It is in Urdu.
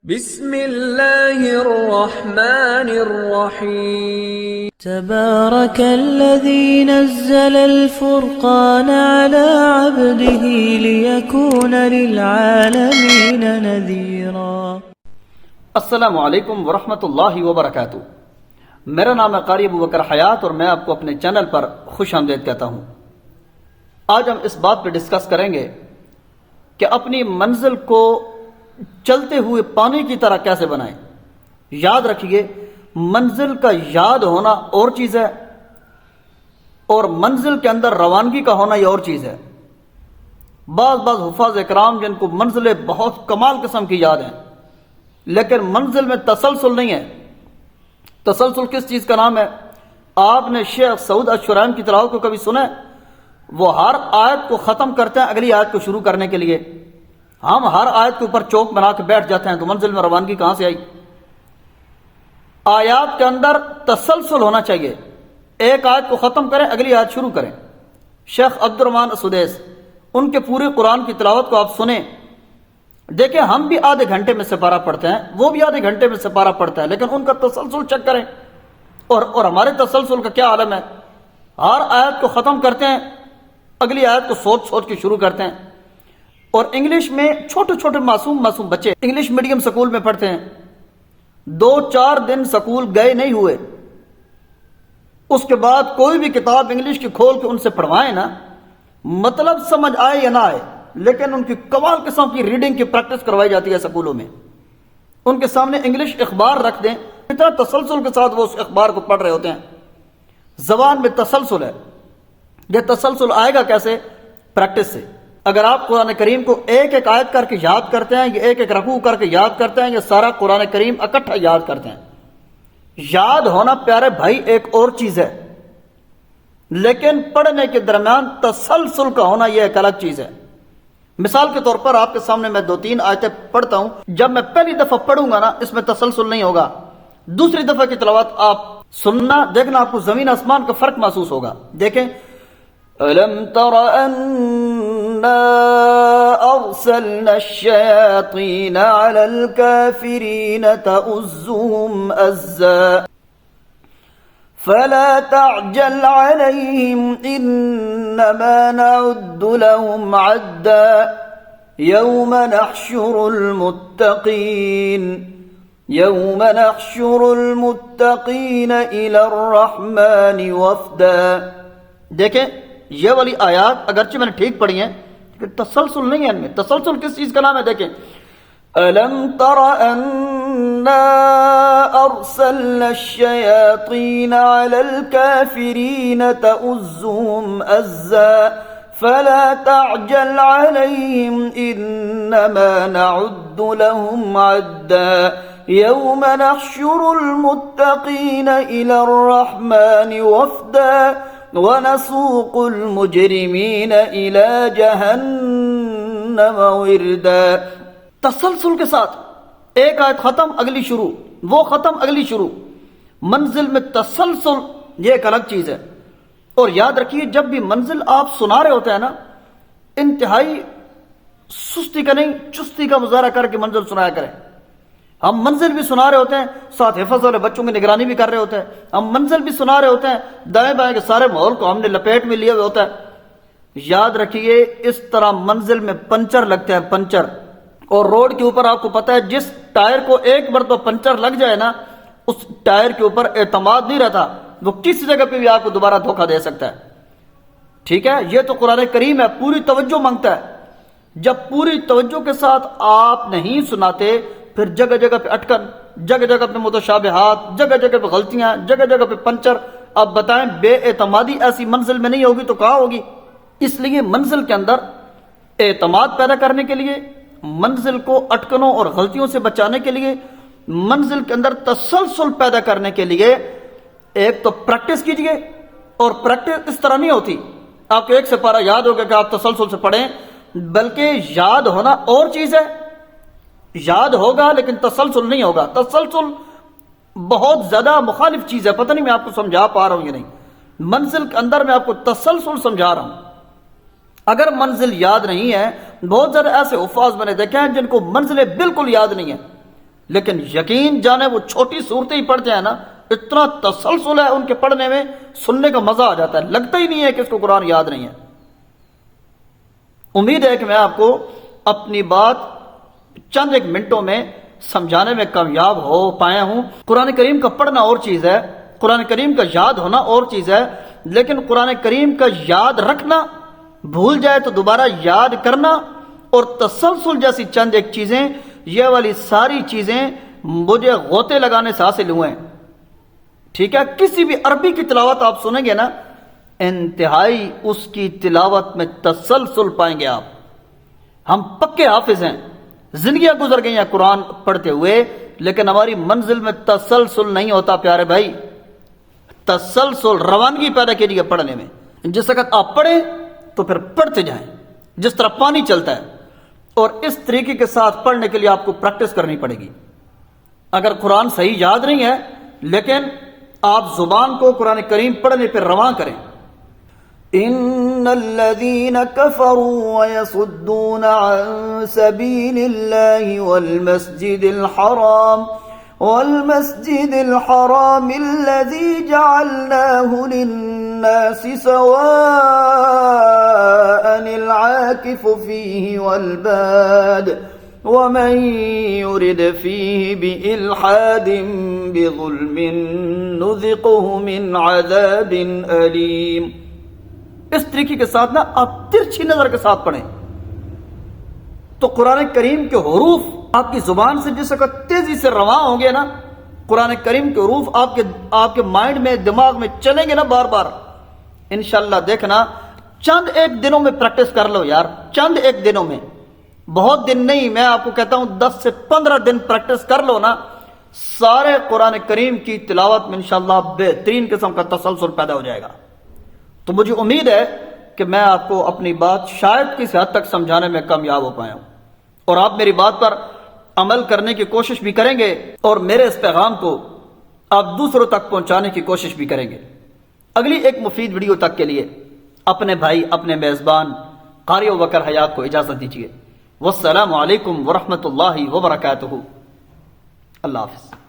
بسم اللہ الرحمن الرحیم تبارك الذي نزل الفرقان على عبده ليكون للعالمين نذيرا۔ السلام علیکم ورحمۃ اللہ وبرکاتہ۔ میرا نام ہے قاری ابو بکر حیات اور میں آپ کو اپنے چینل پر خوش آمدید کہتا ہوں۔ آج ہم اس بات پہ ڈسکس کریں گے کہ اپنی منزل کو چلتے ہوئے پانی کی طرح کیسے بنائیں۔ یاد رکھیے، منزل کا یاد ہونا اور چیز ہے اور منزل کے اندر روانگی کا ہونا یہ اور چیز ہے۔ بعض حفاظ اکرام جن کو منزلیں بہت کمال قسم کی یاد ہیں لیکن منزل میں تسلسل نہیں ہے۔ تسلسل کس چیز کا نام ہے؟ آپ نے شیخ سعود الشرائم کی تلاوت کو کبھی سنا ہے؟ وہ ہر آیت کو ختم کرتے ہیں اگلی آیت کو شروع کرنے کے لیے۔ ہم ہر آیت کے اوپر چوک بنا کے بیٹھ جاتے ہیں تو منزل میں روانگی کہاں سے آئی؟ آیات کے اندر تسلسل ہونا چاہیے۔ ایک آیت کو ختم کریں اگلی آیت شروع کریں۔ شیخ عبد الرحمن السدیس ان کے پورے قرآن کی تلاوت کو آپ سنیں، دیکھیں ہم بھی آدھے گھنٹے میں سپارہ پڑھتے ہیں، وہ بھی آدھے گھنٹے میں سپارہ پڑھتے ہیں، لیکن ان کا تسلسل چیک کریں اور ہمارے تسلسل کا کیا عالم ہے۔ ہر آیت کو ختم کرتے ہیں اگلی آیت کو سوچ سوچ کے شروع کرتے ہیں۔ اور انگلش میں چھوٹے چھوٹے معصوم بچے انگلش میڈیم سکول میں پڑھتے ہیں، 2-4 دن سکول گئے نہیں ہوئے، اس کے بعد کوئی بھی کتاب انگلش کی کھول کے ان سے پڑھوائیں نا، مطلب سمجھ آئے یا نہ آئے، لیکن ان کی کمال قسم کی ریڈنگ کی پریکٹس کروائی جاتی ہے سکولوں میں۔ ان کے سامنے انگلش اخبار رکھ دیں، اتنا تسلسل کے ساتھ وہ اس اخبار کو پڑھ رہے ہوتے ہیں۔ زبان میں تسلسل ہے۔ یہ تسلسل آئے گا کیسے؟ پریکٹس سے۔ اگر آپ قرآن کریم کو ایک ایک آیت کر کے یاد کرتے ہیں، یہ ایک ایک رکوع کر کے یاد کرتے ہیں، یہ سارا قرآن کریم اکٹھا یاد کرتے ہیں۔ یاد ہونا پیارے بھائی ایک اور چیز ہے، لیکن پڑھنے کے درمیان تسلسل کا ہونا یہ ایک الگ چیز ہے۔ مثال کے طور پر آپ کے سامنے میں 2-3 آیتیں پڑھتا ہوں، جب میں پہلی دفعہ پڑھوں گا نا اس میں تسلسل نہیں ہوگا، دوسری دفعہ کی تلاوت آپ سننا دیکھنا آپ کو زمین آسمان کا فرق محسوس ہوگا۔ دیکھیں، أَلَمْ تَرَ أَنَّا أَرْسَلْنَا الشَّيَاطِينَ عَلَى الْكَافِرِينَ تَؤُزُّهُمْ أَزًّا فَلَا تَعْجَلْ عَلَيْهِمْ إِنَّمَا نَعُدُّ لَهُمْ عَدًّا يَوْمَ نَحْشُرُ الْمُتَّقِينَ إِلَى الرَّحْمَنِ وَفْدًا۔ دیکھیں یہ والی آیات اگرچہ میں نے ٹھیک پڑھی ہیں لیکن تسلسل نہیں ہے ان میں۔ تسلسل کس چیز کا نام ہے؟ دیکھیں، أَلَمْ تَرَ أَنَّا أَرْسَلْنَا الشَّيَاطِينَ عَلَى الْكَافِرِينَ تَؤُزُّهُمْ أَزًّا فَلَا تَعْجَلْ عَلَيْهِمْ إِنَّمَا نَعُدُّ لَهُمْ عَدًّا يَوْمَ نَحْشُرُ الْمُتَّقِينَ إِلَى الرَّحْمَنِ وَفْدًا وَنَسُوقُ الْمُجْرِمِينَ إِلَى جَهَنَّمَ وِرْدًا۔ تسلسل کے ساتھ ایک آیت ختم اگلی شروع، وہ ختم اگلی شروع۔ منزل میں تسلسل یہ ایک الگ چیز ہے۔ اور یاد رکھیے جب بھی منزل آپ سنا رہے ہوتے ہیں نا، انتہائی سستی کا نہیں چستی کا مظاہرہ کر کے منزل سنایا کریں۔ ہم منزل بھی سنا رہے ہوتے ہیں، ساتھ حفظ والے بچوں کی نگرانی بھی کر رہے ہوتے ہیں۔ ہم منزل بھی سنا رہے ہوتے ہیں، دائیں بائیں کے سارے ماحول کو ہم نے لپیٹ میں لیا ہوا ہوتا ہے۔ یاد رکھیے اس طرح منزل میں پنچر لگتے ہیں، پنچر۔ اور روڈ کے اوپر آپ کو پتہ ہے جس ٹائر کو ایک مرتبہ پنچر لگ جائے نا، اس ٹائر کے اوپر اعتماد نہیں رہتا، وہ کسی جگہ پہ بھی آپ کو دوبارہ دھوکہ دے سکتا ہے۔ ٹھیک ہے، یہ تو قرآن کریم ہے، پوری توجہ مانگتا ہے۔ جب پوری توجہ کے ساتھ آپ نہیں سناتے پھر جگہ جگہ پہ اٹکن، جگہ جگہ پہ متشابہات، جگہ جگہ پہ غلطیاں، جگہ جگہ پہ پنچر۔ اب بتائیں بے اعتمادی ایسی منزل میں نہیں ہوگی تو کہاں ہوگی؟ اس لیے منزل کے اندر اعتماد پیدا کرنے کے لیے، منزل کو اٹکنوں اور غلطیوں سے بچانے کے لیے، منزل کے اندر تسلسل پیدا کرنے کے لیے ایک تو پریکٹس کیجئے۔ اور پریکٹس اس طرح نہیں ہوتی آپ کو ایک سپارہ یاد ہوگا کہ آپ تسلسل سے پڑھیں، بلکہ یاد ہونا اور چیز ہے۔ یاد ہوگا لیکن تسلسل نہیں ہوگا۔ تسلسل بہت زیادہ مخالف چیز ہے، پتہ نہیں میں آپ کو سمجھا پا رہا ہوں یا نہیں۔ منزل کے اندر میں آپ کو تسلسل سمجھا رہا ہوں۔ اگر منزل یاد نہیں ہے، بہت زیادہ ایسے حفاظ میں نے دیکھے ہیں جن کو منزلیں بالکل یاد نہیں ہیں، لیکن یقین جانے وہ چھوٹی صورتیں ہی پڑھ جائیں نا، اتنا تسلسل ہے ان کے پڑھنے میں، سننے کا مزہ آ جاتا ہے، لگتا ہی نہیں ہے کہ اس کو قرآن یاد نہیں ہے۔ امید ہے کہ میں آپ کو اپنی بات چند ایک منٹوں میں سمجھانے میں کامیاب ہو پایا ہوں۔ قرآن کریم کا پڑھنا اور چیز ہے، قرآن کریم کا یاد ہونا اور چیز ہے، لیکن قرآن کریم کا یاد رکھنا، بھول جائے تو دوبارہ یاد کرنا، اور تسلسل جیسی چند ایک چیزیں، یہ والی ساری چیزیں مجھے غوطے لگانے سے حاصل ہوئے ہیں۔ ٹھیک ہے، کسی بھی عربی کی تلاوت آپ سنیں گے نا، انتہائی اس کی تلاوت میں تسلسل پائیں گے آپ۔ ہم پکے حافظ ہیں، زندگیاں گزر گئی ہیں قرآن پڑھتے ہوئے، لیکن ہماری منزل میں تسلسل نہیں ہوتا پیارے بھائی۔ تسلسل، روانگی پیدا کیجیے پڑھنے میں۔ جس وقت آپ پڑھیں تو پھر پڑھتے جائیں جس طرح پانی چلتا ہے، اور اس طریقے کے ساتھ پڑھنے کے لیے آپ کو پریکٹس کرنی پڑے گی۔ اگر قرآن صحیح یاد نہیں ہے لیکن آپ زبان کو قرآن کریم پڑھنے پہ رواں کریں۔ ان الذين كفروا ويصدون عن سبيل الله والمسجد الحرام الذي جعلناه للناس سواء العاكف فيه والباد ومن يرد فيه بإلحاد بظلم نذقه من عذاب أليم۔ اس طریقے کے ساتھ نا آپ ترچھی نظر کے ساتھ پڑھیں تو قرآن کریم کے حروف آپ کی زبان سے جس وقت تیزی سے رواں ہوں گے نا، قرآن کریم کے حروف آپ کے مائنڈ میں، دماغ میں چلیں گے نا بار بار، انشاءاللہ دیکھنا چند ایک دنوں میں پریکٹس کر لو یار، چند ایک دنوں میں، بہت دن نہیں، میں آپ کو کہتا ہوں 10 سے 15 دن پریکٹس کر لو نا، سارے قرآن کریم کی تلاوت میں انشاءاللہ بہترین قسم کا تسلسل پیدا ہو جائے گا۔ تو مجھے امید ہے کہ میں آپ کو اپنی بات شاید کسی حد تک سمجھانے میں کامیاب ہو پایا ہوں، اور آپ میری بات پر عمل کرنے کی کوشش بھی کریں گے، اور میرے اس پیغام کو آپ دوسروں تک پہنچانے کی کوشش بھی کریں گے۔ اگلی ایک مفید ویڈیو تک کے لیے اپنے بھائی، اپنے میزبان قاری ابوبکر حیات کو اجازت دیجیے۔ والسلام علیکم ورحمۃ اللہ وبرکاتہ۔ اللہ حافظ۔